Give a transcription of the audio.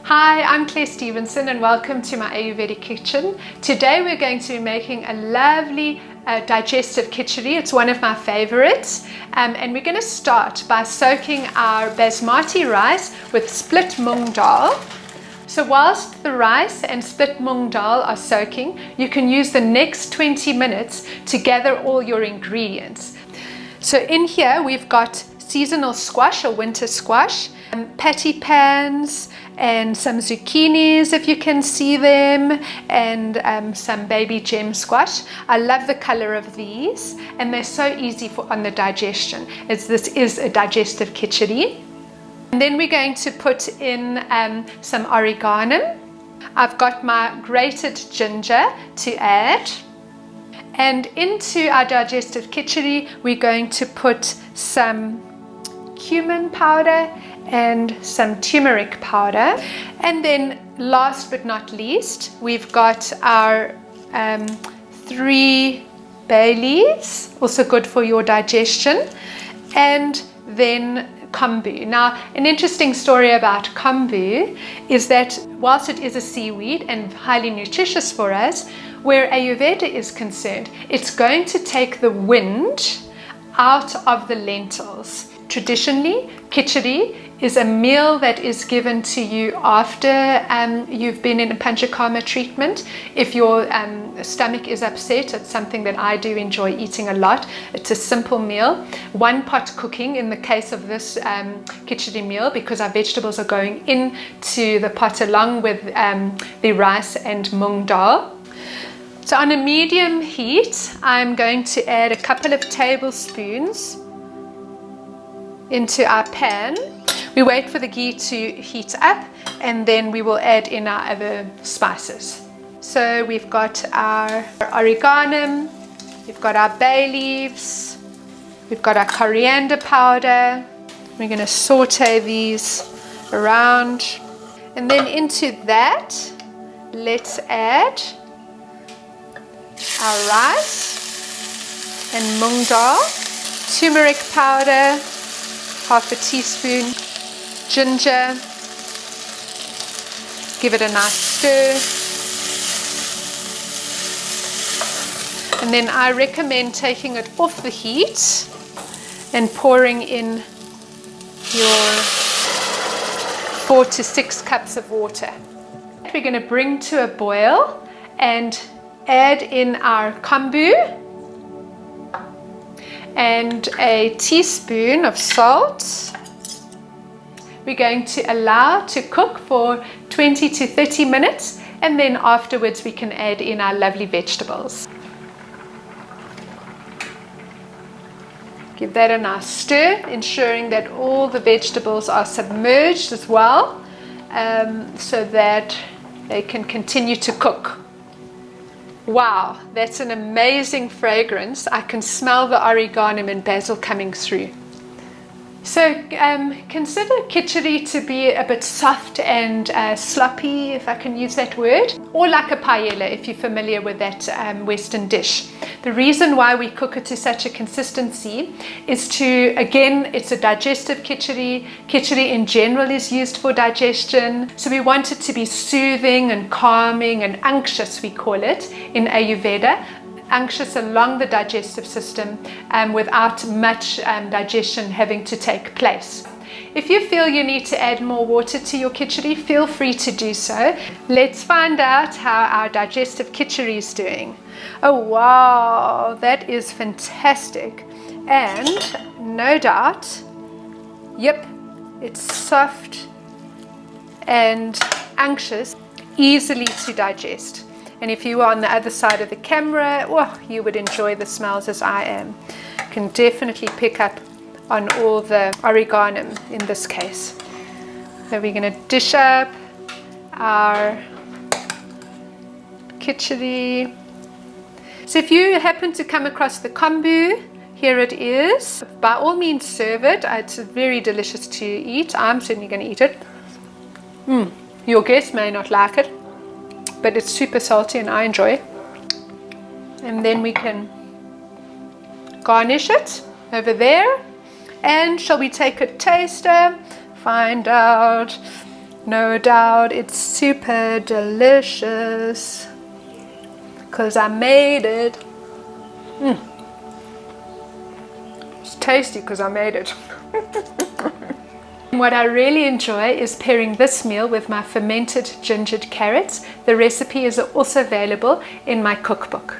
Hi, I'm Claire Stevenson and welcome to my Ayurvedic kitchen. Today we're going to be making a lovely digestive kichadi. It's one of my favorites, and we're going to start by soaking our basmati rice with split Mung Dal. So whilst the rice and split Mung Dal are soaking, you can use the next 20 minutes to gather all your ingredients. So in here we've got seasonal squash or winter squash, patty pans, and some zucchinis if you can see them, and some baby gem squash. I love the color of these and they're so easy on the digestion, as this is a digestive kichadi. And then we're going to put in some oregano. I've got my grated ginger to add. And into our digestive kichadi we're going to put some cumin powder and some turmeric powder. And then last but not least, we've got our 3 bay leaves, also good for your digestion, and then kombu. Now, an interesting story about kombu is that whilst it is a seaweed and highly nutritious for us, where Ayurveda is concerned, it's going to take the wind out of the lentils. Traditionally, kichadi is a meal that is given to you after you've been in a panchakarma treatment. If your stomach is upset, it's something that I do enjoy eating a lot. It's a simple meal, 1 pot cooking in the case of this kichadi meal, because our vegetables are going into the pot along with the rice and Mung Dal. So on a medium heat, I'm going to add a couple of tablespoons into our pan. We wait for the ghee to heat up and then we will add in our other spices. So we've got our oregano, we've got our bay leaves, we've got our coriander powder. We're going to saute these around, and then into that let's add our rice and Mung Dal, turmeric powder, half a teaspoon, ginger, give it a nice stir, and then I recommend taking it off the heat and pouring in your 4 to 6 cups of water. We're going to bring to a boil and add in our kombu and a teaspoon of salt. We're going to allow to cook for 20 to 30 minutes, and then afterwards we can add in our lovely vegetables. Give that a nice stir, ensuring that all the vegetables are submerged as well, so that they can continue to cook. Wow, that's an amazing fragrance. I can smell the oregano and basil coming through. So consider kichadi to be a bit soft and sloppy, if I can use that word, or like a paella if you're familiar with that Western dish. The reason why we cook it to such a consistency is to, again, it's a digestive kichadi. Kichadi in general is used for digestion, so we want it to be soothing and calming and unctuous, we call it in Ayurveda. Unctuous along the digestive system without much digestion having to take place. If you feel you need to add more water to your kichadi, feel free to do so. Let's find out how our digestive kichadi is doing. Oh wow, that is fantastic. And no doubt, yep, it's soft and unctuous, easily to digest. And if you are on the other side of the camera, well, you would enjoy the smells as I am. You can definitely pick up on all the oregano in this case. So we're going to dish up our kichadi. So if you happen to come across the kombu, here it is. By all means serve it. It's very delicious to eat. I'm certainly going to eat it. Your guests may not like it, but it's super salty and I enjoy it. And then we can garnish it over there. And shall we take a taster? Find out. No doubt it's super delicious because I made it. It's tasty because I made it. What I really enjoy is pairing this meal with my fermented gingered carrots. The recipe is also available in my cookbook.